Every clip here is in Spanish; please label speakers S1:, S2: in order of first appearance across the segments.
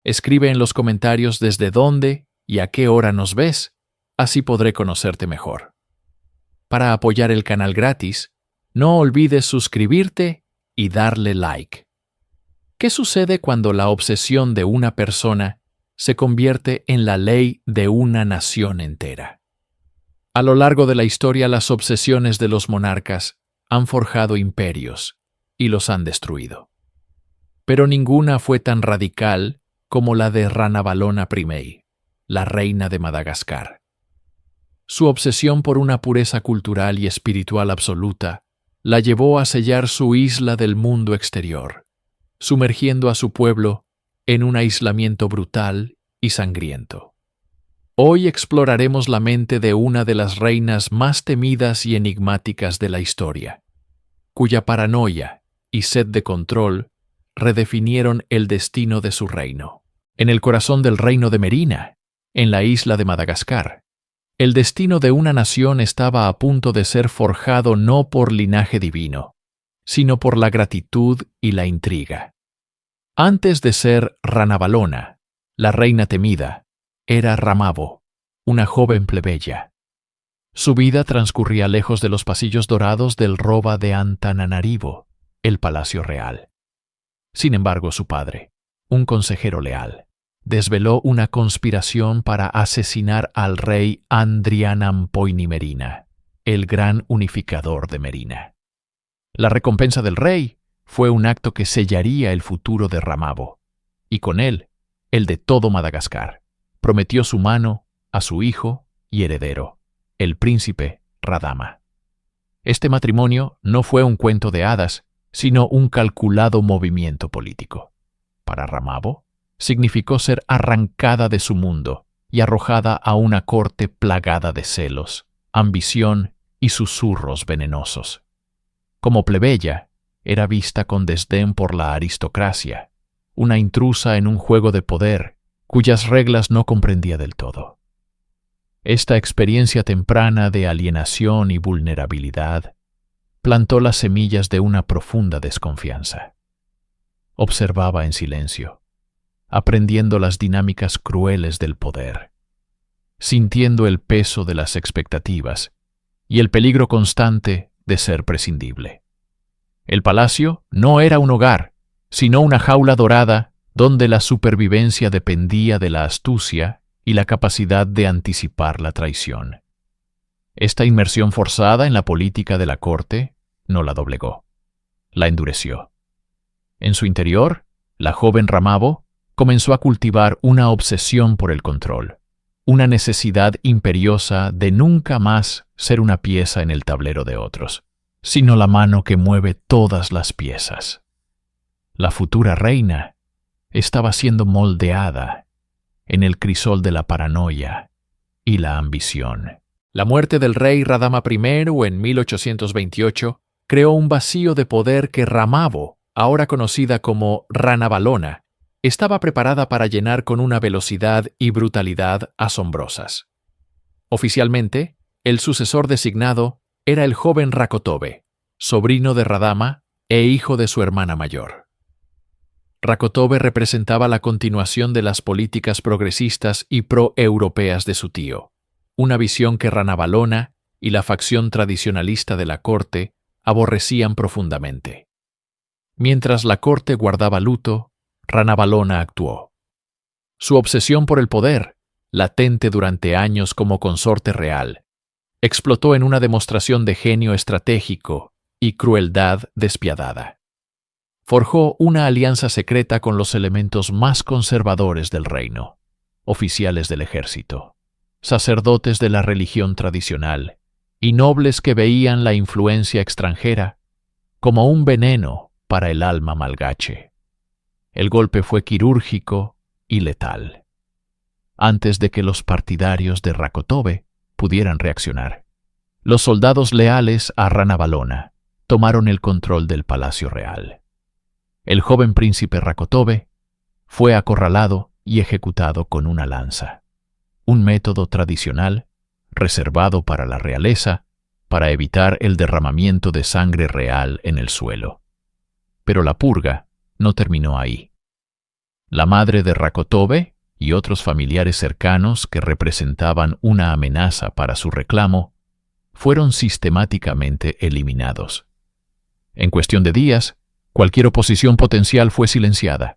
S1: Escribe en los comentarios desde dónde y a qué hora nos ves, así podré conocerte mejor. Para apoyar el canal gratis, no olvides suscribirte y darle like. ¿Qué sucede cuando la obsesión de una persona se convierte en la ley de una nación entera? A lo largo de la historia, las obsesiones de los monarcas han forjado imperios y los han destruido. Pero ninguna fue tan radical como la de Ranavalona I, la reina de Madagascar. Su obsesión por una pureza cultural y espiritual absoluta la llevó a sellar su isla del mundo exterior, sumergiendo a su pueblo en un aislamiento brutal y sangriento. Hoy exploraremos la mente de una de las reinas más temidas y enigmáticas de la historia, cuya paranoia y sed de control redefinieron el destino de su reino. En el corazón del reino de Merina, en la isla de Madagascar, el destino de una nación estaba a punto de ser forjado no por linaje divino, sino por la gratitud y la intriga. Antes de ser Ranavalona, la reina temida, era Ramavo, una joven plebeya. Su vida transcurría lejos de los pasillos dorados del Roba de Antananarivo, el palacio real. Sin embargo, su padre, un consejero leal, desveló una conspiración para asesinar al rey Andrianampoinimerina, el gran unificador de Merina. La recompensa del rey fue un acto que sellaría el futuro de Ramavo, y con él, el de todo Madagascar. Prometió su mano a su hijo y heredero, el príncipe Radama. Este matrimonio no fue un cuento de hadas, sino un calculado movimiento político. Para Ramavo, significó ser arrancada de su mundo y arrojada a una corte plagada de celos, ambición y susurros venenosos. Como plebeya, era vista con desdén por la aristocracia, una intrusa en un juego de poder cuyas reglas no comprendía del todo. Esta experiencia temprana de alienación y vulnerabilidad plantó las semillas de una profunda desconfianza. Observaba en silencio, aprendiendo las dinámicas crueles del poder, sintiendo el peso de las expectativas y el peligro constante de ser prescindible. El palacio no era un hogar, sino una jaula dorada donde la supervivencia dependía de la astucia y la capacidad de anticipar la traición. Esta inmersión forzada en la política de la corte no la doblegó, la endureció. En su interior, la joven Ramavo comenzó a cultivar una obsesión por el control, una necesidad imperiosa de nunca más ser una pieza en el tablero de otros, sino la mano que mueve todas las piezas. La futura reina estaba siendo moldeada en el crisol de la paranoia y la ambición. La muerte del rey Radama I en 1828 creó un vacío de poder que Ramavo, ahora conocida como Ranavalona, estaba preparada para llenar con una velocidad y brutalidad asombrosas. Oficialmente, el sucesor designado era el joven Rakotobe, sobrino de Radama e hijo de su hermana mayor. Rakotobe representaba la continuación de las políticas progresistas y pro-europeas de su tío, una visión que Ranavalona y la facción tradicionalista de la corte aborrecían profundamente. Mientras la corte guardaba luto, Ranavalona actuó. Su obsesión por el poder, latente durante años como consorte real, explotó en una demostración de genio estratégico y crueldad despiadada. Forjó una alianza secreta con los elementos más conservadores del reino, oficiales del ejército, sacerdotes de la religión tradicional y nobles que veían la influencia extranjera como un veneno para el alma malgache. El golpe fue quirúrgico y letal, antes de que los partidarios de Rakotobe pudieran reaccionar. Los soldados leales a Ranavalona tomaron el control del palacio real. El joven príncipe Rakotobe fue acorralado y ejecutado con una lanza, un método tradicional reservado para la realeza para evitar el derramamiento de sangre real en el suelo. Pero la purga no terminó ahí. La madre de Rakotobe y otros familiares cercanos que representaban una amenaza para su reclamo fueron sistemáticamente eliminados. En cuestión de días, cualquier oposición potencial fue silenciada,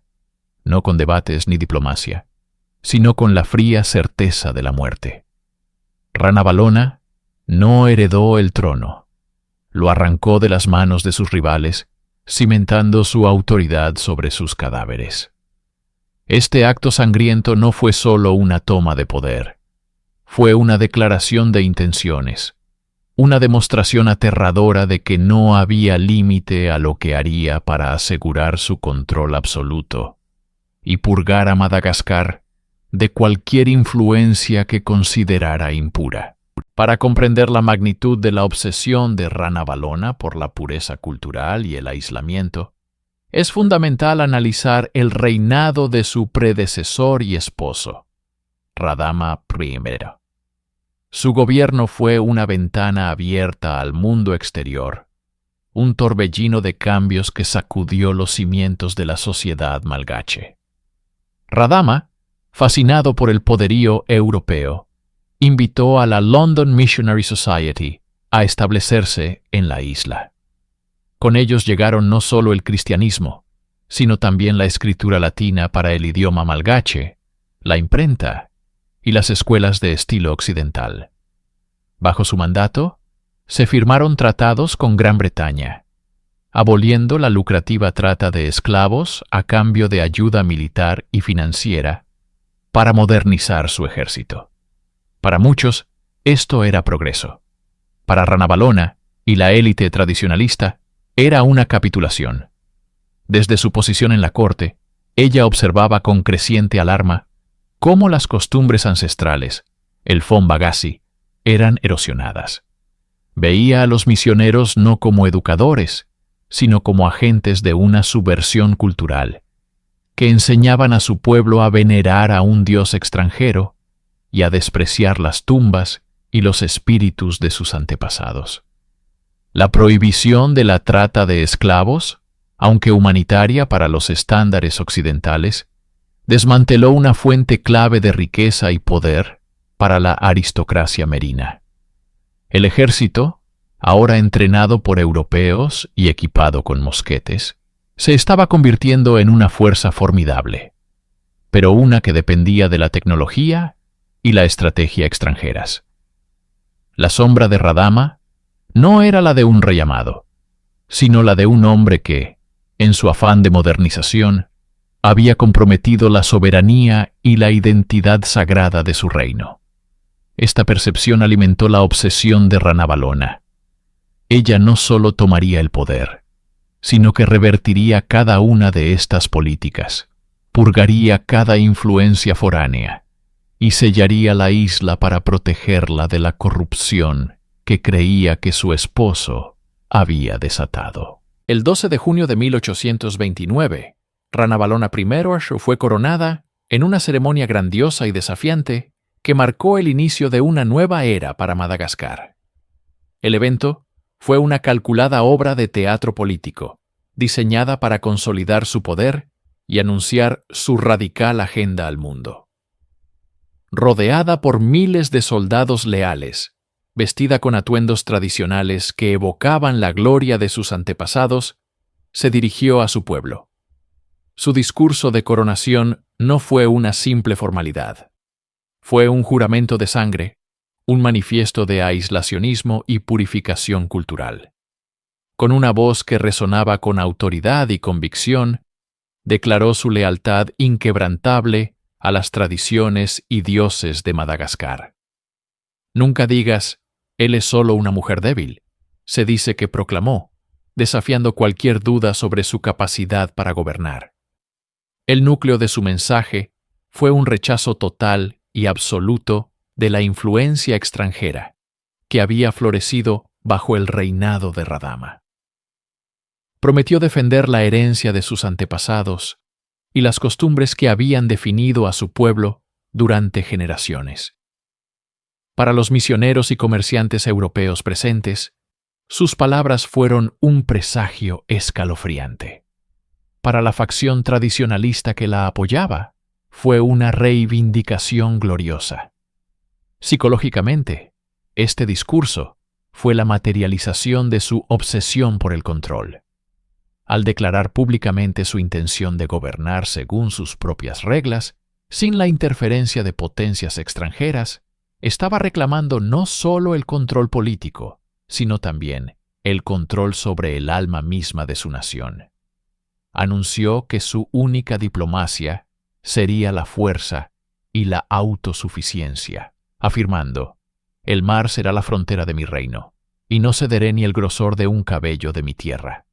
S1: no con debates ni diplomacia, sino con la fría certeza de la muerte. Ranavalona no heredó el trono, lo arrancó de las manos de sus rivales, cimentando su autoridad sobre sus cadáveres. Este acto sangriento no fue solo una toma de poder, fue una declaración de intenciones, una demostración aterradora de que no había límite a lo que haría para asegurar su control absoluto y purgar a Madagascar de cualquier influencia que considerara impura. Para comprender la magnitud de la obsesión de Ranavalona por la pureza cultural y el aislamiento, es fundamental analizar el reinado de su predecesor y esposo, Radama I. Su gobierno fue una ventana abierta al mundo exterior, un torbellino de cambios que sacudió los cimientos de la sociedad malgache. Radama, fascinado por el poderío europeo, invitó a la London Missionary Society a establecerse en la isla. Con ellos llegaron no solo el cristianismo, sino también la escritura latina para el idioma malgache, la imprenta y las escuelas de estilo occidental. Bajo su mandato, se firmaron tratados con Gran Bretaña, aboliendo la lucrativa trata de esclavos a cambio de ayuda militar y financiera para modernizar su ejército. Para muchos, esto era progreso. Para Ranavalona y la élite tradicionalista, era una capitulación. Desde su posición en la corte, ella observaba con creciente alarma cómo las costumbres ancestrales, el Fombagasi, eran erosionadas. Veía a los misioneros no como educadores, sino como agentes de una subversión cultural, que enseñaban a su pueblo a venerar a un dios extranjero y a despreciar las tumbas y los espíritus de sus antepasados. La prohibición de la trata de esclavos, aunque humanitaria para los estándares occidentales, desmanteló una fuente clave de riqueza y poder para la aristocracia merina. El ejército, ahora entrenado por europeos y equipado con mosquetes, se estaba convirtiendo en una fuerza formidable, pero una que dependía de la tecnología y la estrategia extranjeras. La sombra de Radama no era la de un rey amado, sino la de un hombre que, en su afán de modernización, había comprometido la soberanía y la identidad sagrada de su reino. Esta percepción alimentó la obsesión de Ranavalona. Ella no solo tomaría el poder, sino que revertiría cada una de estas políticas, purgaría cada influencia foránea y sellaría la isla para protegerla de la corrupción que creía que su esposo había desatado. El 12 de junio de 1829, Ranavalona I fue coronada en una ceremonia grandiosa y desafiante que marcó el inicio de una nueva era para Madagascar. El evento fue una calculada obra de teatro político, diseñada para consolidar su poder y anunciar su radical agenda al mundo. Rodeada por miles de soldados leales, vestida con atuendos tradicionales que evocaban la gloria de sus antepasados, se dirigió a su pueblo. Su discurso de coronación no fue una simple formalidad. Fue un juramento de sangre, un manifiesto de aislacionismo y purificación cultural. Con una voz que resonaba con autoridad y convicción, declaró su lealtad inquebrantable a las tradiciones y dioses de Madagascar. Nunca digas, él es solo una mujer débil, se dice que proclamó, desafiando cualquier duda sobre su capacidad para gobernar. El núcleo de su mensaje fue un rechazo total y absoluto de la influencia extranjera que había florecido bajo el reinado de Radama. Prometió defender la herencia de sus antepasados y las costumbres que habían definido a su pueblo durante generaciones. Para los misioneros y comerciantes europeos presentes, sus palabras fueron un presagio escalofriante. para la facción tradicionalista que la apoyaba, fue una reivindicación gloriosa. Psicológicamente, este discurso fue la materialización de su obsesión por el control. Al declarar públicamente su intención de gobernar según sus propias reglas, sin la interferencia de potencias extranjeras, estaba reclamando no solo el control político, sino también el control sobre el alma misma de su nación. Anunció que su única diplomacia sería la fuerza y la autosuficiencia, afirmando: «El mar será la frontera de mi reino, y no cederé ni el grosor de un cabello de mi tierra».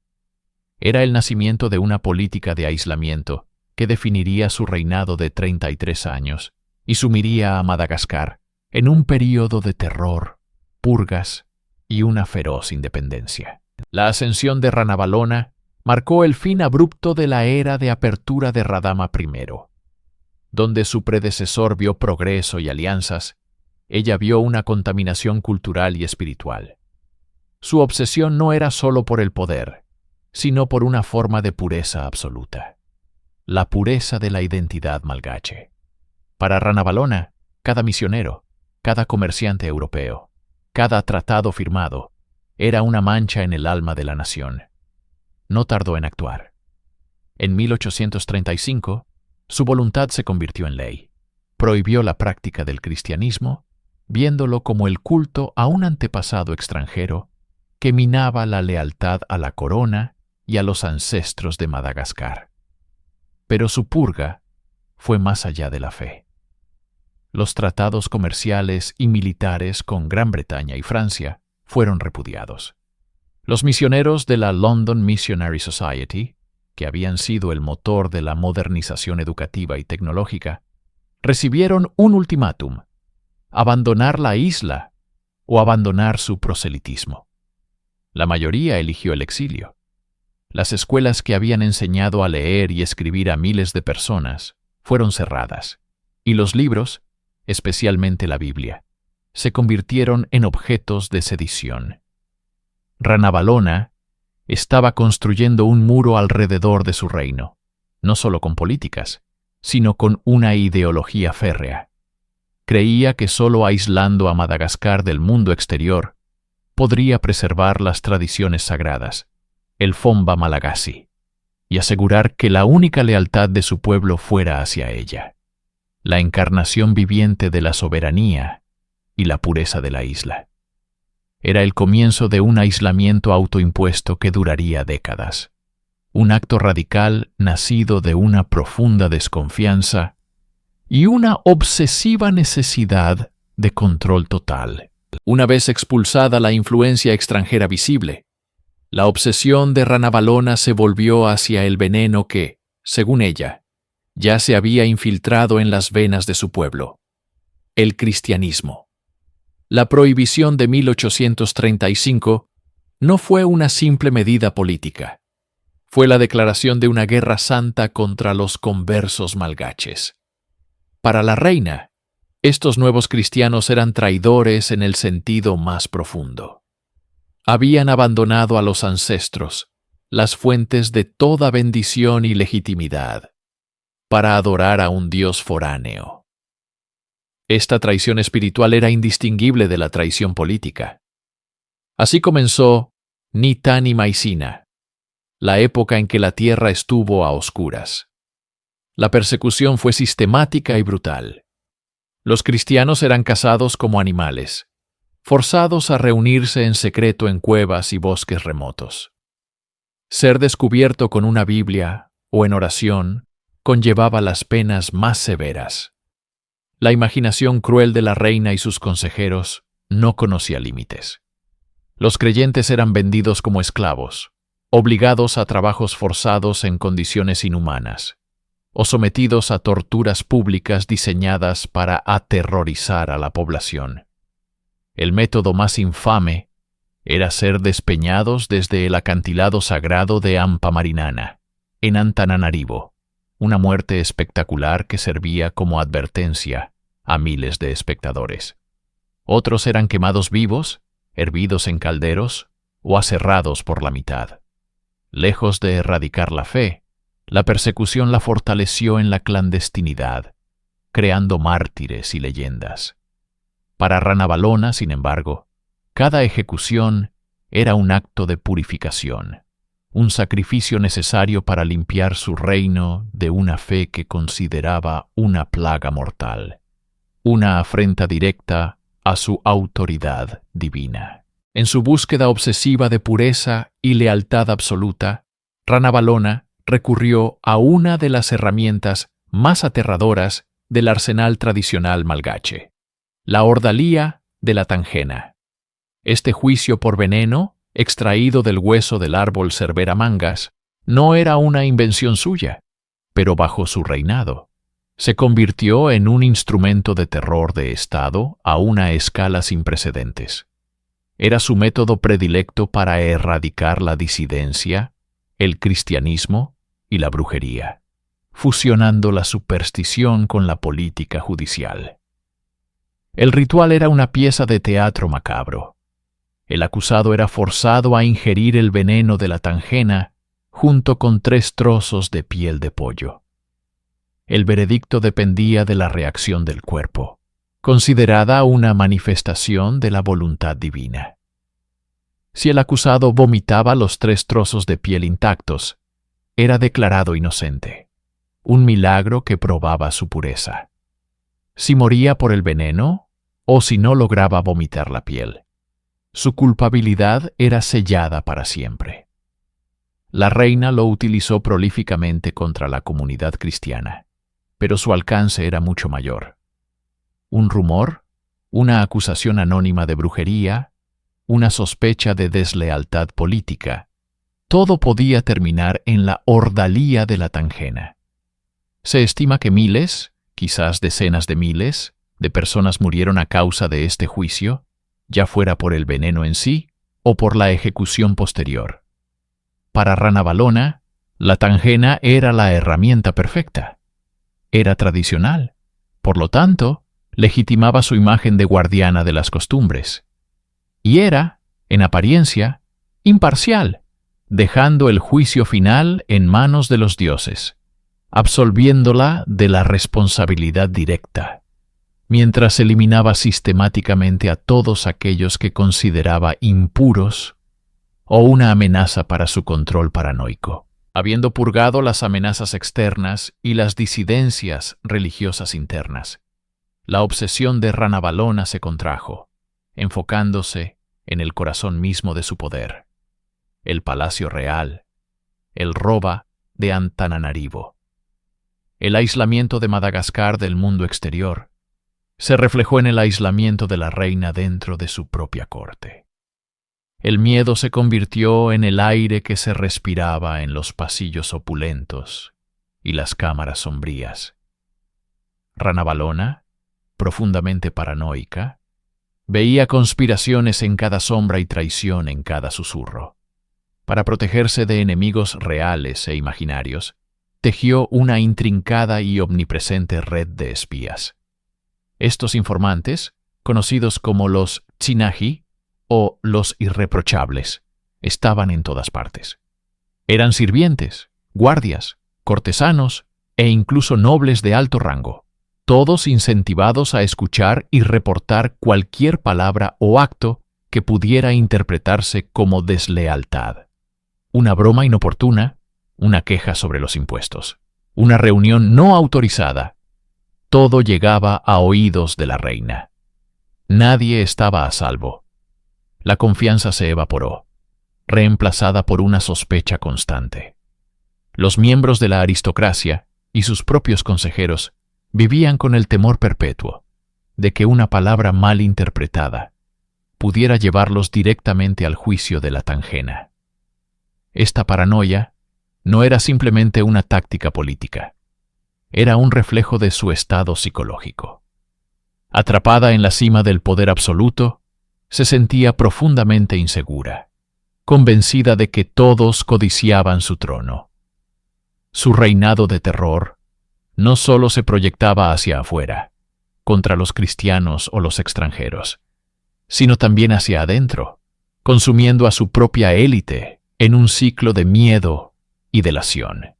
S1: Era el nacimiento de una política de aislamiento que definiría su reinado de 33 años y sumiría a Madagascar en un período de terror, purgas y una feroz independencia. La ascensión de Ranavalona marcó el fin abrupto de la era de apertura de Radama I. Donde su predecesor vio progreso y alianzas, ella vio una contaminación cultural y espiritual. Su obsesión no era solo por el poder, sino por una forma de pureza absoluta: la pureza de la identidad malgache. Para Ranavalona, cada misionero, cada comerciante europeo, cada tratado firmado, era una mancha en el alma de la nación. No tardó en actuar. En 1835, su voluntad se convirtió en ley. Prohibió la práctica del cristianismo, viéndolo como el culto a un antepasado extranjero que minaba la lealtad a la corona y a los ancestros de Madagascar. Pero su purga fue más allá de la fe. Los tratados comerciales y militares con Gran Bretaña y Francia fueron repudiados. Los misioneros de la London Missionary Society, que habían sido el motor de la modernización educativa y tecnológica, recibieron un ultimátum: abandonar la isla o abandonar su proselitismo. La mayoría eligió el exilio. Las escuelas que habían enseñado a leer y escribir a miles de personas fueron cerradas, y los libros, especialmente la Biblia, se convirtieron en objetos de sedición. Ranavalona estaba construyendo un muro alrededor de su reino, no solo con políticas, sino con una ideología férrea. Creía que solo aislando a Madagascar del mundo exterior podría preservar las tradiciones sagradas, el Fomba Malagasy, y asegurar que la única lealtad de su pueblo fuera hacia ella, la encarnación viviente de la soberanía y la pureza de la isla. Era el comienzo de un aislamiento autoimpuesto que duraría décadas, un acto radical nacido de una profunda desconfianza y una obsesiva necesidad de control total. Una vez expulsada la influencia extranjera visible, la obsesión de Ranavalona se volvió hacia el veneno que, según ella, ya se había infiltrado en las venas de su pueblo: el cristianismo. La prohibición de 1835 no fue una simple medida política. Fue la declaración de una guerra santa contra los conversos malgaches. Para la reina, estos nuevos cristianos eran traidores en el sentido más profundo. Habían abandonado a los ancestros, las fuentes de toda bendición y legitimidad, para adorar a un dios foráneo. Esta traición espiritual era indistinguible de la traición política. Así comenzó Nitani Maisina, la época en que la tierra estuvo a oscuras. La persecución fue sistemática y brutal. Los cristianos eran cazados como animales, forzados a reunirse en secreto en cuevas y bosques remotos. Ser descubierto con una Biblia o en oración conllevaba las penas más severas. La imaginación cruel de la reina y sus consejeros no conocía límites. Los creyentes eran vendidos como esclavos, obligados a trabajos forzados en condiciones inhumanas, o sometidos a torturas públicas diseñadas para aterrorizar a la población. El método más infame era ser despeñados desde el acantilado sagrado de Ampamarinana, en Antananarivo, una muerte espectacular que servía como advertencia a miles de espectadores. Otros eran quemados vivos, hervidos en calderos o aserrados por la mitad. Lejos de erradicar la fe, La persecución la fortaleció en la clandestinidad, creando mártires y leyendas. Para Ranavalona, sin embargo, cada ejecución era un acto de purificación, un sacrificio necesario para limpiar su reino de una fe que consideraba una plaga mortal, una afrenta directa a su autoridad divina. En su búsqueda obsesiva de pureza y lealtad absoluta, Ranavalona recurrió a una de las herramientas más aterradoras del arsenal tradicional malgache, la ordalía de la tangena. Este juicio por veneno, extraído del hueso del árbol Cerbera mangas, no era una invención suya, pero bajo su reinado se convirtió en un instrumento de terror de Estado a una escala sin precedentes. Era su método predilecto para erradicar la disidencia, el cristianismo y la brujería, fusionando la superstición con la política judicial. El ritual era una pieza de teatro macabro. El acusado era forzado a ingerir el veneno de la tangena junto con 3 trozos de piel de pollo. El veredicto dependía de la reacción del cuerpo, considerada una manifestación de la voluntad divina. Si el acusado vomitaba los 3 trozos de piel intactos, era declarado inocente, un milagro que probaba su pureza. Si moría por el veneno, o si no lograba vomitar la piel, su culpabilidad era sellada para siempre. La reina lo utilizó prolíficamente contra la comunidad cristiana, pero su alcance era mucho mayor. Un rumor, una acusación anónima de brujería, una sospecha de deslealtad política, todo podía terminar en la ordalía de la tangena. Se estima que miles, quizás decenas de miles, de personas murieron a causa de este juicio, ya fuera por el veneno en sí o por la ejecución posterior. Para Ranavalona, la tangena era la herramienta perfecta. Era tradicional, por lo tanto, legitimaba su imagen de guardiana de las costumbres. Y era, en apariencia, imparcial, dejando el juicio final en manos de los dioses, absolviéndola de la responsabilidad directa, mientras eliminaba sistemáticamente a todos aquellos que consideraba impuros o una amenaza para su control paranoico. Habiendo purgado las amenazas externas y las disidencias religiosas internas, la obsesión de Ranavalona se contrajo, enfocándose en el corazón mismo de su poder, el Palacio Real, el Roba de Antananarivo. El aislamiento de Madagascar del mundo exterior se reflejó en el aislamiento de la reina dentro de su propia corte. El miedo se convirtió en el aire que se respiraba en los pasillos opulentos y las cámaras sombrías. Ranavalona, profundamente paranoica, veía conspiraciones en cada sombra y traición en cada susurro. Para protegerse de enemigos reales e imaginarios, tejió una intrincada y omnipresente red de espías. Estos informantes, conocidos como los Tsinagi o los irreprochables, estaban en todas partes. Eran sirvientes, guardias, cortesanos e incluso nobles de alto rango, todos incentivados a escuchar y reportar cualquier palabra o acto que pudiera interpretarse como deslealtad. Una broma inoportuna, una queja sobre los impuestos, una reunión no autorizada. Todo llegaba a oídos de la reina. Nadie estaba a salvo. La confianza se evaporó, reemplazada por una sospecha constante. Los miembros de la aristocracia y sus propios consejeros vivían con el temor perpetuo de que una palabra mal interpretada pudiera llevarlos directamente al juicio de la tangena. Esta paranoia no era simplemente una táctica política, era un reflejo de su estado psicológico. Atrapada en la cima del poder absoluto, se sentía profundamente insegura, convencida de que todos codiciaban su trono. Su reinado de terror no solo se proyectaba hacia afuera, contra los cristianos o los extranjeros, sino también hacia adentro, consumiendo a su propia élite en un ciclo de miedo y delación.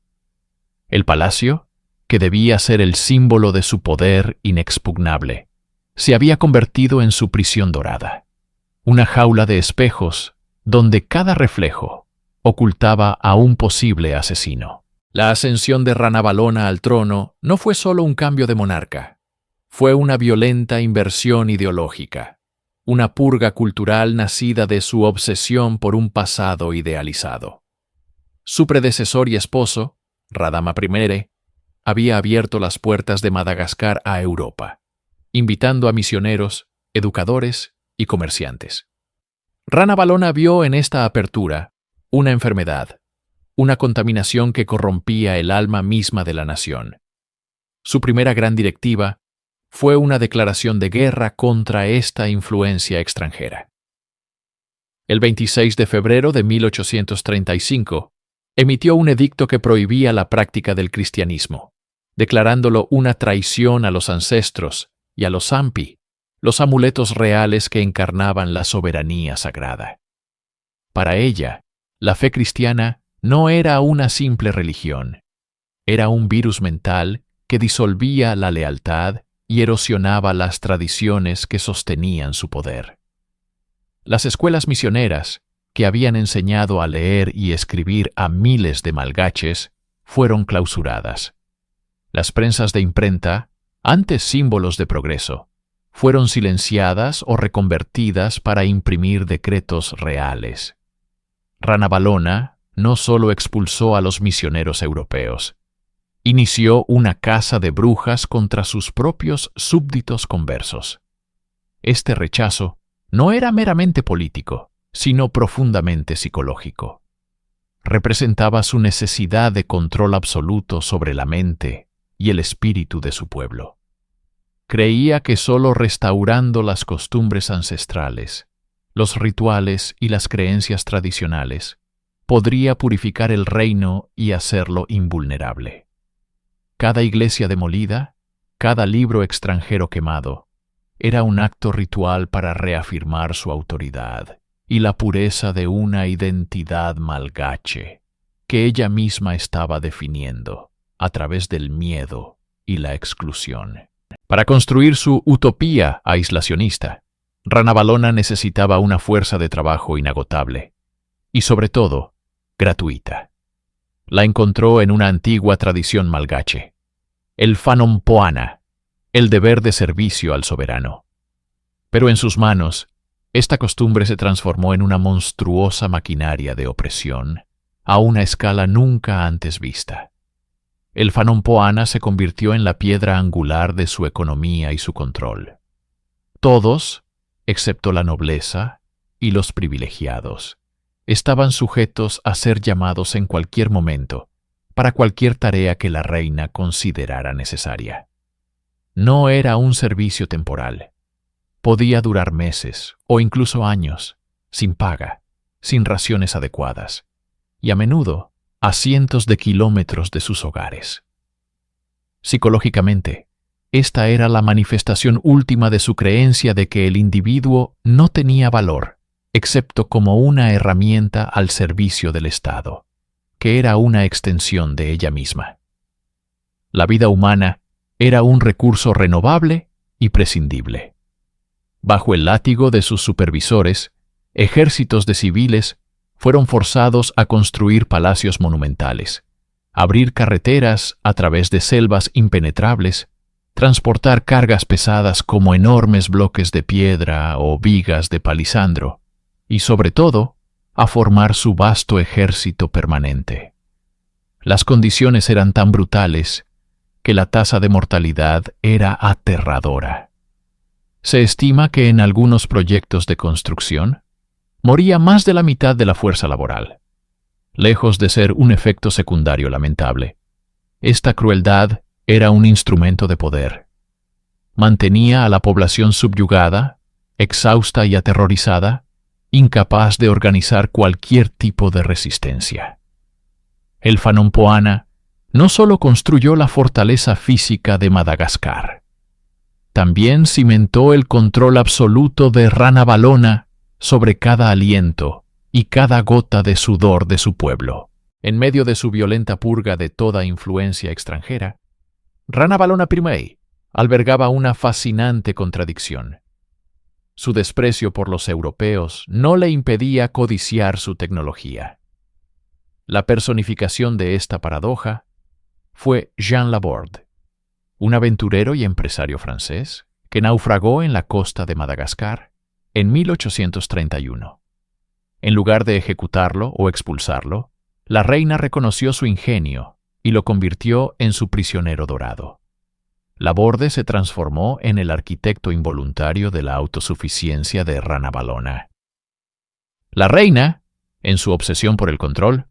S1: El palacio, que debía ser el símbolo de su poder inexpugnable, se había convertido en su prisión dorada, una jaula de espejos donde cada reflejo ocultaba a un posible asesino. La ascensión de Ranavalona al trono no fue solo un cambio de monarca, fue una violenta inversión ideológica, una purga cultural nacida de su obsesión por un pasado idealizado. Su predecesor y esposo, Radama I, había abierto las puertas de Madagascar a Europa, invitando a misioneros, educadores y comerciantes. Ranavalona vio en esta apertura una enfermedad, una contaminación que corrompía el alma misma de la nación. Su primera gran directiva fue una declaración de guerra contra esta influencia extranjera. El 26 de febrero de 1835, emitió un edicto que prohibía la práctica del cristianismo, declarándolo una traición a los ancestros y a los Sampi, los amuletos reales que encarnaban la soberanía sagrada. Para ella, la fe cristiana no era una simple religión, era un virus mental que disolvía la lealtad y erosionaba las tradiciones que sostenían su poder. Las escuelas misioneras, que habían enseñado a leer y escribir a miles de malgaches, fueron clausuradas. Las prensas de imprenta, antes símbolos de progreso, fueron silenciadas o reconvertidas para imprimir decretos reales. Ranavalona no solo expulsó a los misioneros europeos, inició una caza de brujas contra sus propios súbditos conversos. Este rechazo no era meramente político, sino profundamente psicológico. Representaba su necesidad de control absoluto sobre la mente y el espíritu de su pueblo. Creía que solo restaurando las costumbres ancestrales, los rituales y las creencias tradicionales, podría purificar el reino y hacerlo invulnerable. Cada iglesia demolida, cada libro extranjero quemado, era un acto ritual para reafirmar su autoridad y la pureza de una identidad malgache que ella misma estaba definiendo a través del miedo y la exclusión. Para construir su utopía aislacionista, Ranavalona necesitaba una fuerza de trabajo inagotable y, sobre todo, gratuita. La encontró en una antigua tradición malgache, el Fanompoana, el deber de servicio al soberano. Pero en sus manos, esta costumbre se transformó en una monstruosa maquinaria de opresión a una escala nunca antes vista. El Fanompoana se convirtió en la piedra angular de su economía y su control. Todos, excepto la nobleza y los privilegiados, estaban sujetos a ser llamados en cualquier momento para cualquier tarea que la reina considerara necesaria. No era un servicio temporal. Podía durar meses o incluso años, sin paga, sin raciones adecuadas, y a menudo a cientos de kilómetros de sus hogares. Psicológicamente, esta era la manifestación última de su creencia de que el individuo no tenía valor, excepto como una herramienta al servicio del Estado, que era una extensión de ella misma. La vida humana era un recurso renovable y prescindible. Bajo el látigo de sus supervisores, ejércitos de civiles fueron forzados a construir palacios monumentales, abrir carreteras a través de selvas impenetrables, transportar cargas pesadas como enormes bloques de piedra o vigas de palisandro, y sobre todo, a formar su vasto ejército permanente. Las condiciones eran tan brutales que la tasa de mortalidad era aterradora. Se estima que en algunos proyectos de construcción moría más de la mitad de la fuerza laboral. Lejos de ser un efecto secundario lamentable, esta crueldad era un instrumento de poder. Mantenía a la población subyugada, exhausta y aterrorizada, incapaz de organizar cualquier tipo de resistencia. El Fanompoana no solo construyó la fortaleza física de Madagascar, también cimentó el control absoluto de Ranavalona sobre cada aliento y cada gota de sudor de su pueblo. En medio de su violenta purga de toda influencia extranjera, Ranavalona I albergaba una fascinante contradicción. Su desprecio por los europeos no le impedía codiciar su tecnología. La personificación de esta paradoja fue Jean Laborde, un aventurero y empresario francés que naufragó en la costa de Madagascar en 1831. En lugar de ejecutarlo o expulsarlo, la reina reconoció su ingenio y lo convirtió en su prisionero dorado. Laborde se transformó en el arquitecto involuntario de la autosuficiencia de Ranavalona. La reina, en su obsesión por el control,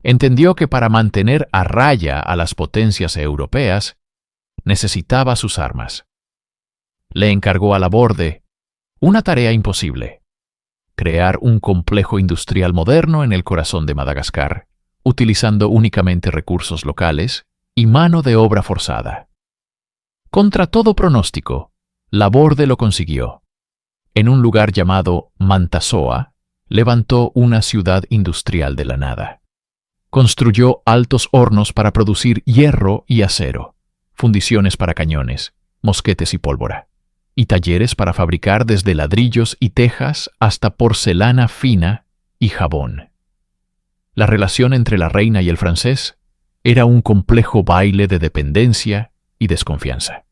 S1: entendió que para mantener a raya a las potencias europeas, necesitaba sus armas. Le encargó a Laborde una tarea imposible: crear un complejo industrial moderno en el corazón de Madagascar, utilizando únicamente recursos locales y mano de obra forzada. Contra todo pronóstico, Laborde lo consiguió. En un lugar llamado Mantasoa, levantó una ciudad industrial de la nada. Construyó altos hornos para producir hierro y acero, fundiciones para cañones, mosquetes y pólvora, y talleres para fabricar desde ladrillos y tejas hasta porcelana fina y jabón. La relación entre la reina y el francés era un complejo baile de dependencia y desconfianza.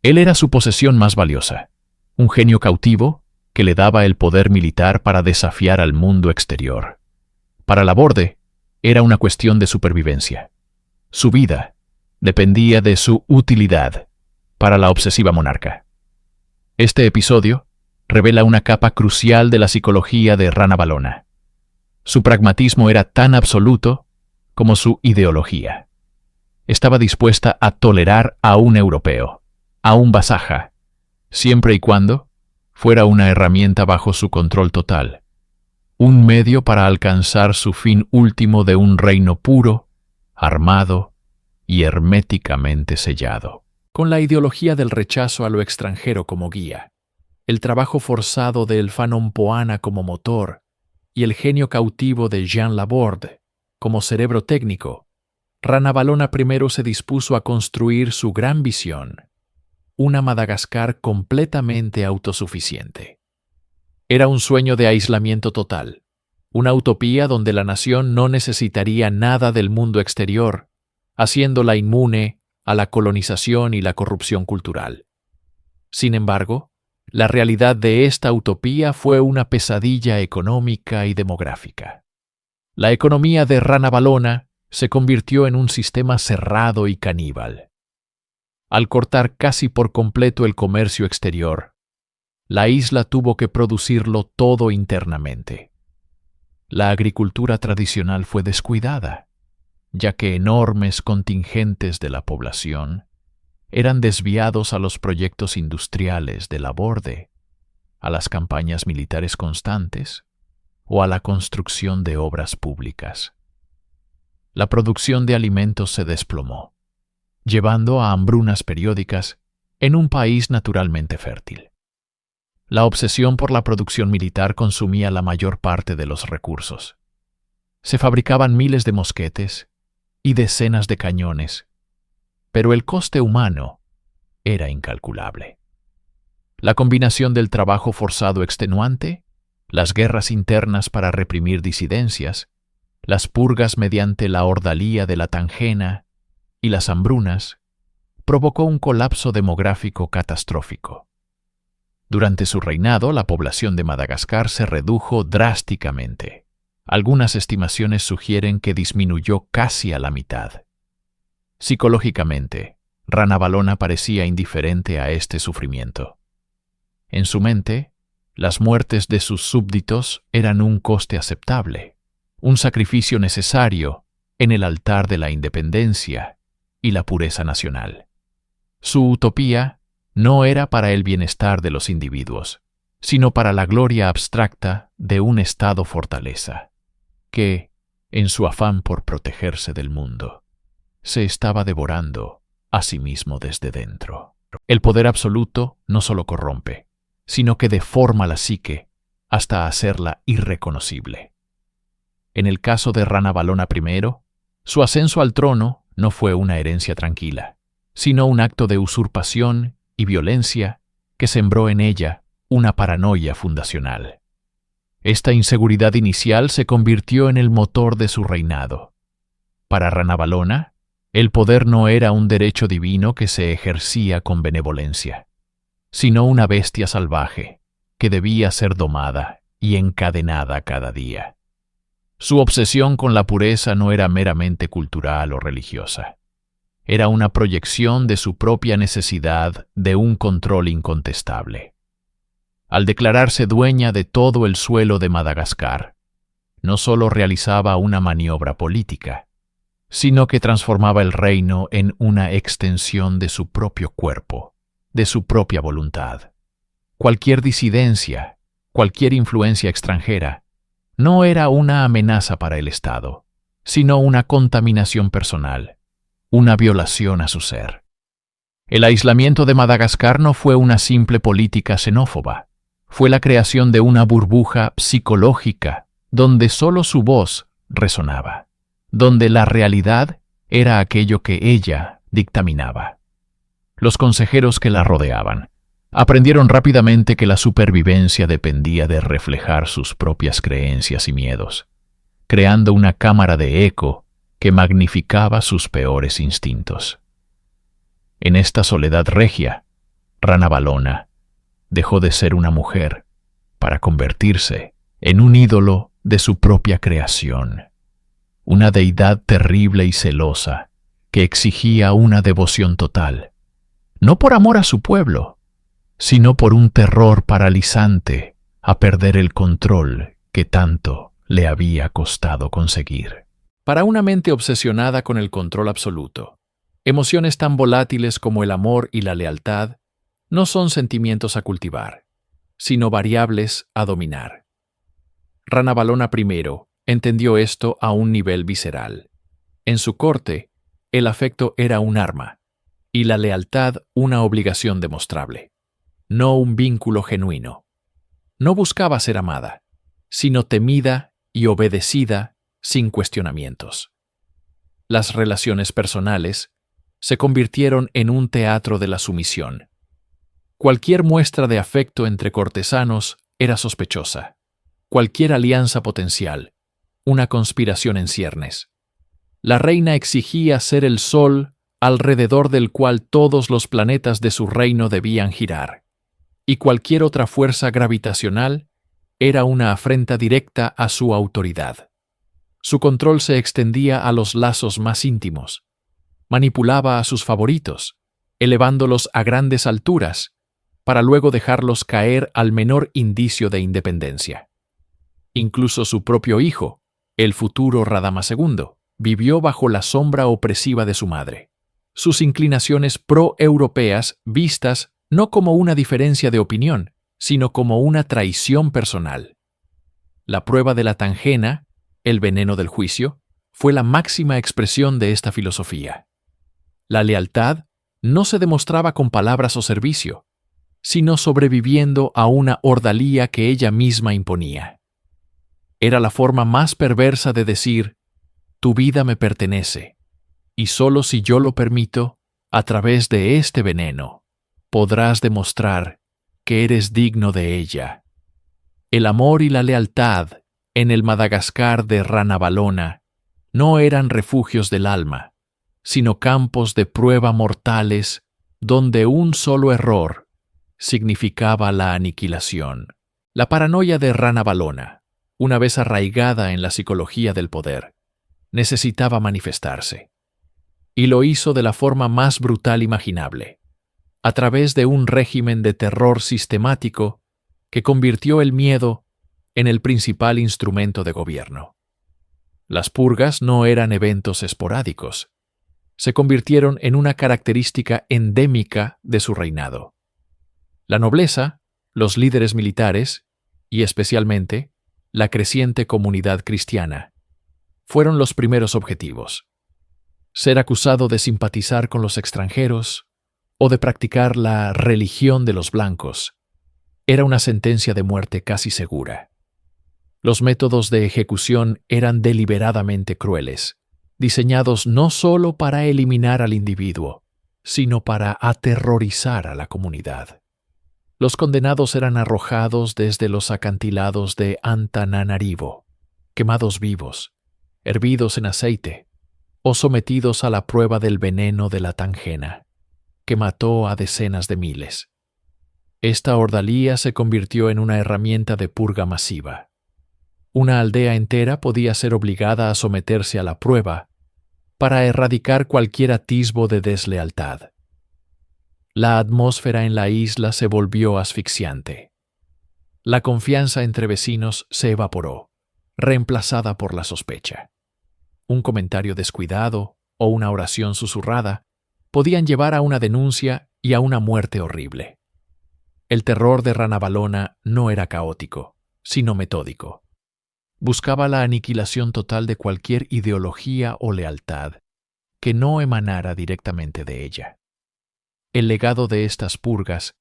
S1: Él era su posesión más valiosa, un genio cautivo que le daba el poder militar para desafiar al mundo exterior. Para Laborde, era una cuestión de supervivencia. Su vida dependía de su utilidad para la obsesiva monarca. Este episodio revela una capa crucial de la psicología de Ranavalona. Su pragmatismo era tan absoluto como su ideología. Estaba dispuesta a tolerar a un europeo, a un vasaja, siempre y cuando fuera una herramienta bajo su control total, un medio para alcanzar su fin último de un reino puro, armado y herméticamente sellado. Con la ideología del rechazo a lo extranjero como guía, el trabajo forzado de Elfanon Poana como motor y el genio cautivo de Jean Laborde como cerebro técnico, Ranavalona I se dispuso a construir su gran visión: una Madagascar completamente autosuficiente. Era un sueño de aislamiento total, una utopía donde la nación no necesitaría nada del mundo exterior, haciéndola inmune a la colonización y la corrupción cultural. Sin embargo, la realidad de esta utopía fue una pesadilla económica y demográfica. La economía de Ranavalona se convirtió en un sistema cerrado y caníbal. Al cortar casi por completo el comercio exterior, la isla tuvo que producirlo todo internamente. La agricultura tradicional fue descuidada, ya que enormes contingentes de la población eran desviados a los proyectos industriales de Laborde, a las campañas militares constantes o a la construcción de obras públicas. La producción de alimentos se desplomó, llevando a hambrunas periódicas en un país naturalmente fértil. La obsesión por la producción militar consumía la mayor parte de los recursos. Se fabricaban miles de mosquetes y decenas de cañones, pero el coste humano era incalculable. La combinación del trabajo forzado extenuante, las guerras internas para reprimir disidencias, las purgas mediante la ordalía de la Tangena y las hambrunas, provocó un colapso demográfico catastrófico. Durante su reinado, la población de Madagascar se redujo drásticamente. Algunas estimaciones sugieren que disminuyó casi a la mitad. Psicológicamente, Ranavalona parecía indiferente a este sufrimiento. En su mente, las muertes de sus súbditos eran un coste aceptable, un sacrificio necesario en el altar de la independencia y la pureza nacional. Su utopía no era para el bienestar de los individuos, sino para la gloria abstracta de un Estado fortaleza, que, en su afán por protegerse del mundo, se estaba devorando a sí mismo desde dentro. El poder absoluto no solo corrompe, sino que deforma la psique hasta hacerla irreconocible. En el caso de Ranavalona I, su ascenso al trono no fue una herencia tranquila, sino un acto de usurpación y violencia que sembró en ella una paranoia fundacional. Esta inseguridad inicial se convirtió en el motor de su reinado. Para Ranavalona, el poder no era un derecho divino que se ejercía con benevolencia, sino una bestia salvaje que debía ser domada y encadenada cada día. Su obsesión con la pureza no era meramente cultural o religiosa. Era una proyección de su propia necesidad de un control incontestable. Al declararse dueña de todo el suelo de Madagascar, no solo realizaba una maniobra política, sino que transformaba el reino en una extensión de su propio cuerpo, de su propia voluntad. Cualquier disidencia, cualquier influencia extranjera, no era una amenaza para el Estado, sino una contaminación personal, una violación a su ser. El aislamiento de Madagascar no fue una simple política xenófoba, fue la creación de una burbuja psicológica donde solo su voz resonaba, donde la realidad era aquello que ella dictaminaba. Los consejeros que la rodeaban aprendieron rápidamente que la supervivencia dependía de reflejar sus propias creencias y miedos, creando una cámara de eco que magnificaba sus peores instintos. En esta soledad regia, Ranavalona dejó de ser una mujer para convertirse en un ídolo de su propia creación, una deidad terrible y celosa que exigía una devoción total, no por amor a su pueblo, sino por un terror paralizante a perder el control que tanto le había costado conseguir. Para una mente obsesionada con el control absoluto, emociones tan volátiles como el amor y la lealtad no son sentimientos a cultivar, sino variables a dominar. Ranavalona I entendió esto a un nivel visceral. En su corte, el afecto era un arma y la lealtad una obligación demostrable, no un vínculo genuino. No buscaba ser amada, sino temida y obedecida sin cuestionamientos. Las relaciones personales se convirtieron en un teatro de la sumisión. Cualquier muestra de afecto entre cortesanos era sospechosa. Cualquier alianza potencial, una conspiración en ciernes. La reina exigía ser el sol alrededor del cual todos los planetas de su reino debían girar, y cualquier otra fuerza gravitacional era una afrenta directa a su autoridad. Su control se extendía a los lazos más íntimos. Manipulaba a sus favoritos, elevándolos a grandes alturas, para luego dejarlos caer al menor indicio de independencia. Incluso su propio hijo, el futuro Radama II, vivió bajo la sombra opresiva de su madre. Sus inclinaciones pro-europeas vistas no como una diferencia de opinión, sino como una traición personal. La prueba de la tangena, el veneno del juicio, fue la máxima expresión de esta filosofía. La lealtad no se demostraba con palabras o servicio, sino sobreviviendo a una ordalía que ella misma imponía. Era la forma más perversa de decir, tu vida me pertenece, y solo si yo lo permito, a través de este veneno, podrás demostrar que eres digno de ella. El amor y la lealtad en el Madagascar de Ranavalona no eran refugios del alma, sino campos de prueba mortales donde un solo error significaba la aniquilación. La paranoia de Ranavalona, una vez arraigada en la psicología del poder, necesitaba manifestarse. Y lo hizo de la forma más brutal imaginable, a través de un régimen de terror sistemático que convirtió el miedo en el principal instrumento de gobierno. Las purgas no eran eventos esporádicos, se convirtieron en una característica endémica de su reinado. La nobleza, los líderes militares y, especialmente, la creciente comunidad cristiana, fueron los primeros objetivos. Ser acusado de simpatizar con los extranjeros o de practicar la religión de los blancos era una sentencia de muerte casi segura. Los métodos de ejecución eran deliberadamente crueles, diseñados no solo para eliminar al individuo, sino para aterrorizar a la comunidad. Los condenados eran arrojados desde los acantilados de Antananarivo, quemados vivos, hervidos en aceite, o sometidos a la prueba del veneno de la tangena, que mató a decenas de miles. Esta ordalía se convirtió en una herramienta de purga masiva. Una aldea entera podía ser obligada a someterse a la prueba para erradicar cualquier atisbo de deslealtad. La atmósfera en la isla se volvió asfixiante. La confianza entre vecinos se evaporó, reemplazada por la sospecha. Un comentario descuidado o una oración susurrada podían llevar a una denuncia y a una muerte horrible. El terror de Ranavalona no era caótico, sino metódico. Buscaba la aniquilación total de cualquier ideología o lealtad que no emanara directamente de ella. El legado de estas purgas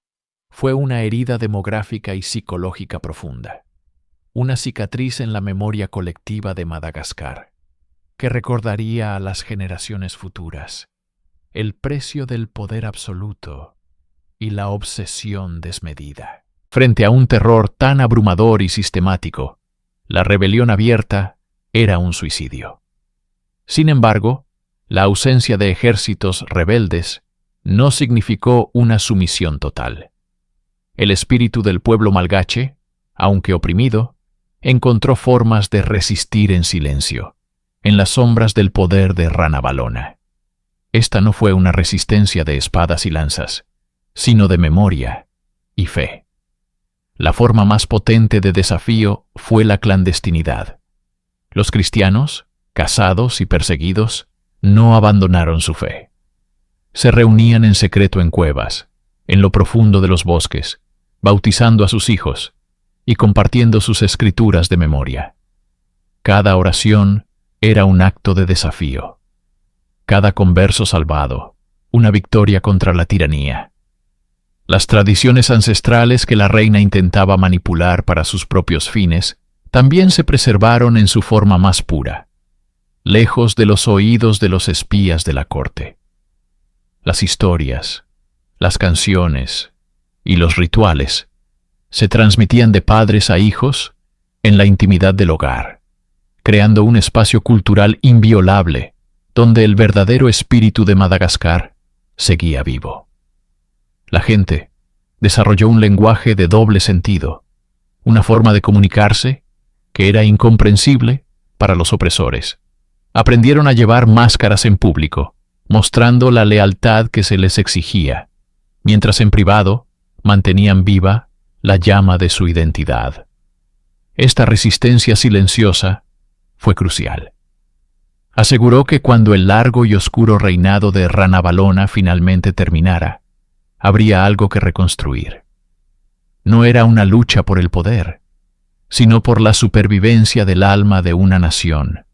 S1: fue una herida demográfica y psicológica profunda, una cicatriz en la memoria colectiva de Madagascar, que recordaría a las generaciones futuras el precio del poder absoluto y la obsesión desmedida. Frente a un terror tan abrumador y sistemático, la rebelión abierta era un suicidio. Sin embargo, la ausencia de ejércitos rebeldes no significó una sumisión total. El espíritu del pueblo malgache, aunque oprimido, encontró formas de resistir en silencio, en las sombras del poder de Ranavalona. Esta no fue una resistencia de espadas y lanzas, sino de memoria y fe. La forma más potente de desafío fue la clandestinidad. Los cristianos, casados y perseguidos, no abandonaron su fe. Se reunían en secreto en cuevas, en lo profundo de los bosques, bautizando a sus hijos y compartiendo sus escrituras de memoria. Cada oración era un acto de desafío. Cada converso salvado, una victoria contra la tiranía. Las tradiciones ancestrales que la reina intentaba manipular para sus propios fines también se preservaron en su forma más pura, lejos de los oídos de los espías de la corte. Las historias, las canciones y los rituales se transmitían de padres a hijos en la intimidad del hogar, creando un espacio cultural inviolable donde el verdadero espíritu de Madagascar seguía vivo. La gente desarrolló un lenguaje de doble sentido, una forma de comunicarse que era incomprensible para los opresores. Aprendieron a llevar máscaras en público, mostrando la lealtad que se les exigía, mientras en privado mantenían viva la llama de su identidad. Esta resistencia silenciosa fue crucial. Aseguró que cuando el largo y oscuro reinado de Ranavalona finalmente terminara, habría algo que reconstruir. No era una lucha por el poder, sino por la supervivencia del alma de una nación,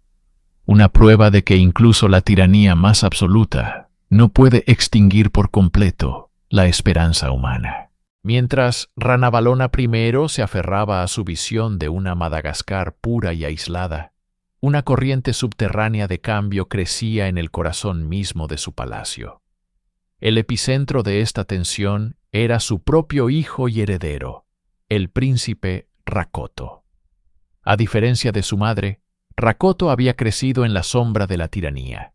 S1: una prueba de que incluso la tiranía más absoluta no puede extinguir por completo la esperanza humana. Mientras Ranavalona I se aferraba a su visión de una Madagascar pura y aislada, una corriente subterránea de cambio crecía en el corazón mismo de su palacio. El epicentro de esta tensión era su propio hijo y heredero, el príncipe Rakoto. A diferencia de su madre, Rakoto había crecido en la sombra de la tiranía,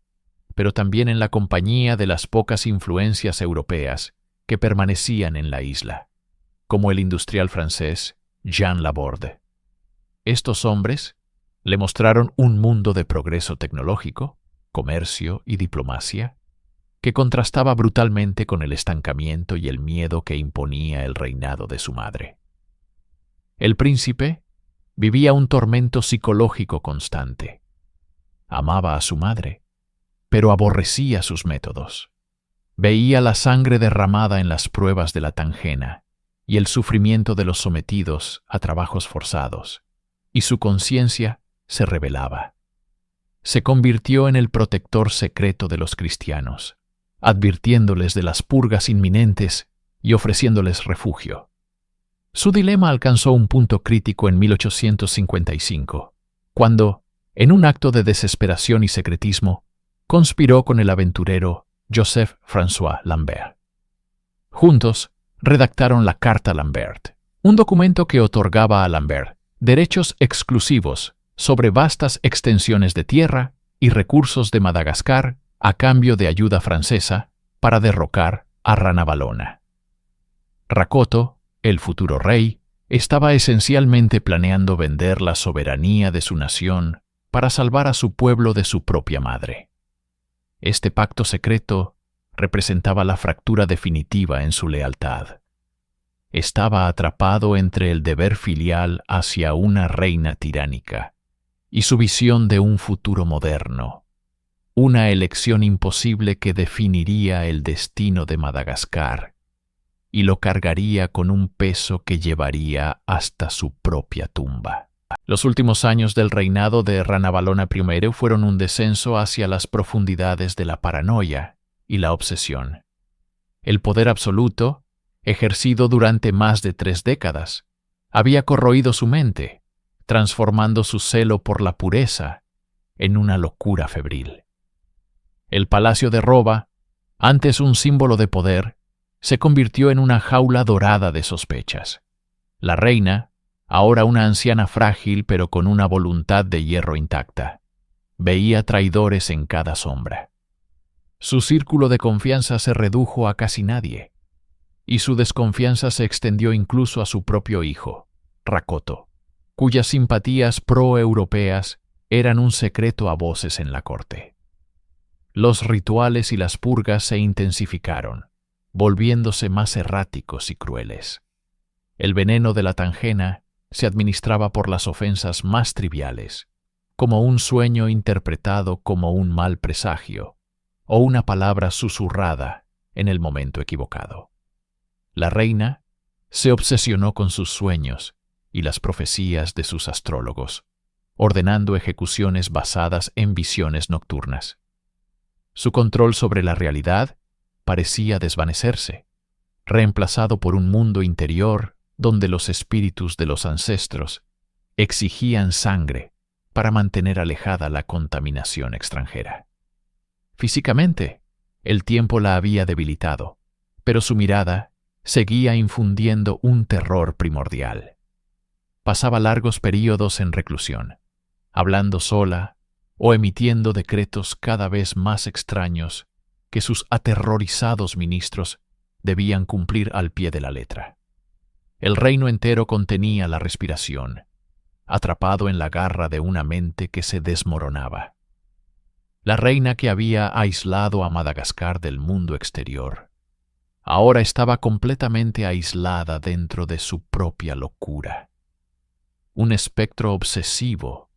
S1: pero también en la compañía de las pocas influencias europeas que permanecían en la isla, como el industrial francés Jean Laborde. Estos hombres le mostraron un mundo de progreso tecnológico, comercio y diplomacia, que contrastaba brutalmente con el estancamiento y el miedo que imponía el reinado de su madre. El príncipe vivía un tormento psicológico constante. Amaba a su madre, pero aborrecía sus métodos. Veía la sangre derramada en las pruebas de la tangena y el sufrimiento de los sometidos a trabajos forzados, y su conciencia se rebelaba. Se convirtió en el protector secreto de los cristianos, advirtiéndoles de las purgas inminentes y ofreciéndoles refugio. Su dilema alcanzó un punto crítico en 1855, cuando, en un acto de desesperación y secretismo, conspiró con el aventurero Joseph François Lambert. Juntos, redactaron la Carta Lambert, un documento que otorgaba a Lambert derechos exclusivos sobre vastas extensiones de tierra y recursos de Madagascar a cambio de ayuda francesa para derrocar a Ranavalona. Rakoto, el futuro rey, estaba esencialmente planeando vender la soberanía de su nación para salvar a su pueblo de su propia madre. Este pacto secreto representaba la fractura definitiva en su lealtad. Estaba atrapado entre el deber filial hacia una reina tiránica y su visión de un futuro moderno, una elección imposible que definiría el destino de Madagascar y lo cargaría con un peso que llevaría hasta su propia tumba. Los últimos años del reinado de Ranavalona I fueron un descenso hacia las profundidades de la paranoia y la obsesión. El poder absoluto, ejercido durante más de 3 décadas, había corroído su mente, transformando su celo por la pureza en una locura febril. El palacio de Roba, antes un símbolo de poder, se convirtió en una jaula dorada de sospechas. La reina, ahora una anciana frágil pero con una voluntad de hierro intacta, veía traidores en cada sombra. Su círculo de confianza se redujo a casi nadie, y su desconfianza se extendió incluso a su propio hijo, Rakoto, cuyas simpatías pro-europeas eran un secreto a voces en la corte. Los rituales y las purgas se intensificaron, volviéndose más erráticos y crueles. El veneno de la tangena se administraba por las ofensas más triviales, como un sueño interpretado como un mal presagio, o una palabra susurrada en el momento equivocado. La reina se obsesionó con sus sueños y las profecías de sus astrólogos, ordenando ejecuciones basadas en visiones nocturnas. Su control sobre la realidad parecía desvanecerse, reemplazado por un mundo interior donde los espíritus de los ancestros exigían sangre para mantener alejada la contaminación extranjera. Físicamente, el tiempo la había debilitado, pero su mirada seguía infundiendo un terror primordial. Pasaba largos períodos en reclusión, hablando sola o emitiendo decretos cada vez más extraños que sus aterrorizados ministros debían cumplir al pie de la letra. El reino entero contenía la respiración, atrapado en la garra de una mente que se desmoronaba. La reina que había aislado a Madagascar del mundo exterior, ahora estaba completamente aislada dentro de su propia locura. Un espectro obsesivo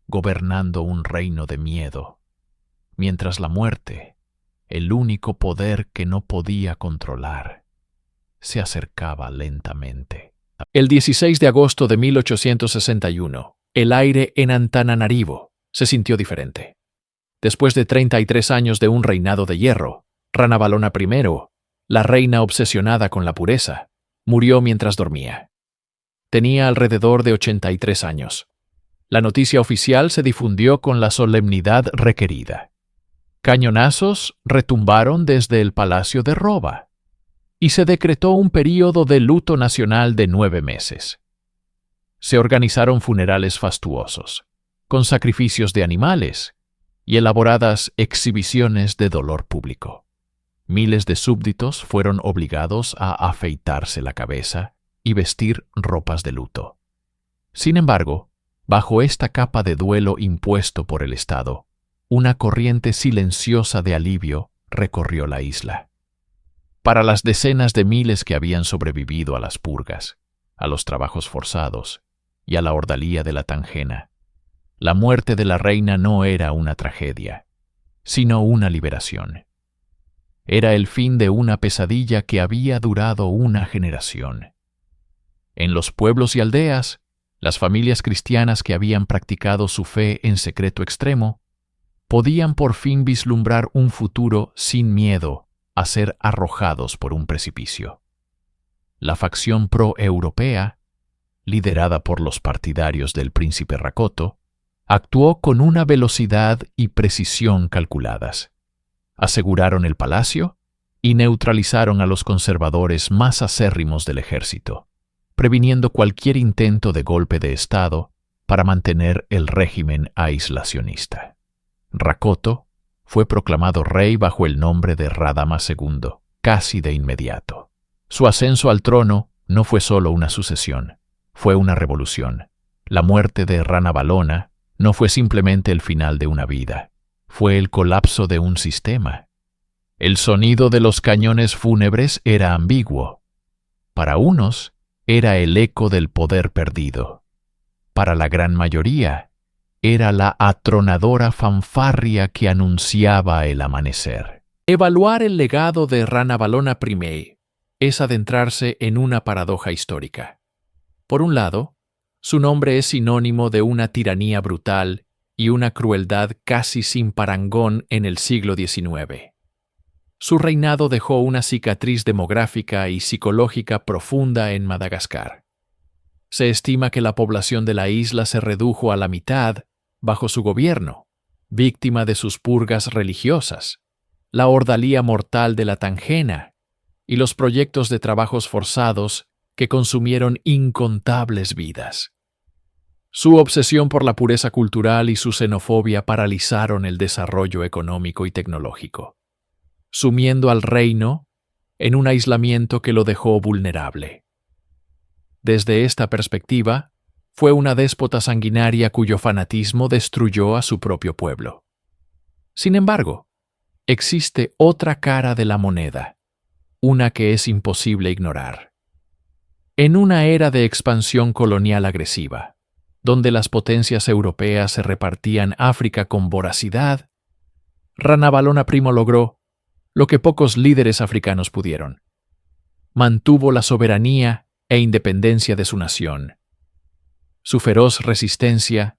S1: gobernando un reino de miedo, mientras la muerte, el único poder que no podía controlar, se acercaba lentamente. El 16 de agosto de 1861, el aire en Antananarivo se sintió diferente. Después de 33 años de un reinado de hierro, Ranavalona I, la reina obsesionada con la pureza, murió mientras dormía. Tenía alrededor de 83 años. La noticia oficial se difundió con la solemnidad requerida. Cañonazos retumbaron desde el palacio de Roba, y se decretó un período de luto nacional de 9 meses. Se organizaron funerales fastuosos, con sacrificios de animales y elaboradas exhibiciones de dolor público. Miles de súbditos fueron obligados a afeitarse la cabeza y vestir ropas de luto. Sin embargo, bajo esta capa de duelo impuesto por el Estado, una corriente silenciosa de alivio recorrió la isla. Para las decenas de miles que habían sobrevivido a las purgas, a los trabajos forzados y a la ordalía de la tangena, la muerte de la reina no era una tragedia, sino una liberación. Era el fin de una pesadilla que había durado una generación. En los pueblos y aldeas, las familias cristianas que habían practicado su fe en secreto extremo podían por fin vislumbrar un futuro sin miedo a ser arrojados por un precipicio. La facción pro-europea, liderada por los partidarios del príncipe Rakoto, actuó con una velocidad y precisión calculadas. Aseguraron el palacio y neutralizaron a los conservadores más acérrimos del ejército, previniendo cualquier intento de golpe de Estado para mantener el régimen aislacionista. Rakoto fue proclamado rey bajo el nombre de Radama II, casi de inmediato. Su ascenso al trono no fue solo una sucesión, fue una revolución. La muerte de Ranavalona no fue simplemente el final de una vida, fue el colapso de un sistema. El sonido de los cañones fúnebres era ambiguo. Para unos, era el eco del poder perdido. Para la gran mayoría, era la atronadora fanfarria que anunciaba el amanecer. Evaluar el legado de Ranavalona I es adentrarse en una paradoja histórica. Por un lado, su nombre es sinónimo de una tiranía brutal y una crueldad casi sin parangón en el siglo XIX. Su reinado dejó una cicatriz demográfica y psicológica profunda en Madagascar. Se estima que la población de la isla se redujo a la mitad bajo su gobierno, víctima de sus purgas religiosas, la ordalía mortal de la Tangena y los proyectos de trabajos forzados que consumieron incontables vidas. Su obsesión por la pureza cultural y su xenofobia paralizaron el desarrollo económico y tecnológico, sumiendo al reino en un aislamiento que lo dejó vulnerable. Desde esta perspectiva, fue una déspota sanguinaria cuyo fanatismo destruyó a su propio pueblo. Sin embargo, existe otra cara de la moneda, una que es imposible ignorar. En una era de expansión colonial agresiva, donde las potencias europeas se repartían África con voracidad, Ranavalona I logró lo que pocos líderes africanos pudieron. Mantuvo la soberanía e independencia de su nación. Su feroz resistencia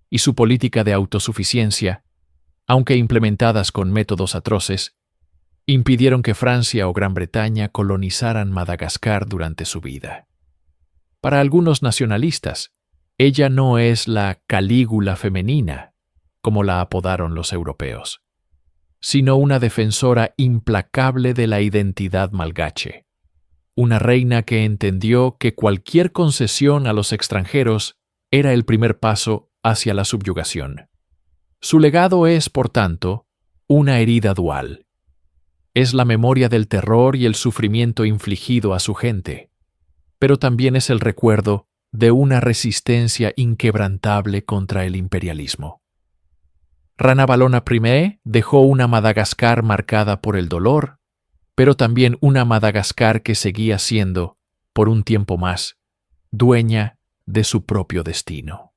S1: y su política de autosuficiencia, aunque implementadas con métodos atroces, impidieron que Francia o Gran Bretaña colonizaran Madagascar durante su vida. Para algunos nacionalistas, ella no es la Calígula femenina, como la apodaron los europeos, sino una defensora implacable de la identidad malgache, una reina que entendió que cualquier concesión a los extranjeros era el primer paso hacia la subyugación. Su legado es, por tanto, una herida dual. Es la memoria del terror y el sufrimiento infligido a su gente, pero también es el recuerdo de una resistencia inquebrantable contra el imperialismo. Ranavalona I dejó una Madagascar marcada por el dolor, pero también una Madagascar que seguía siendo, por un tiempo más, dueña de su propio destino.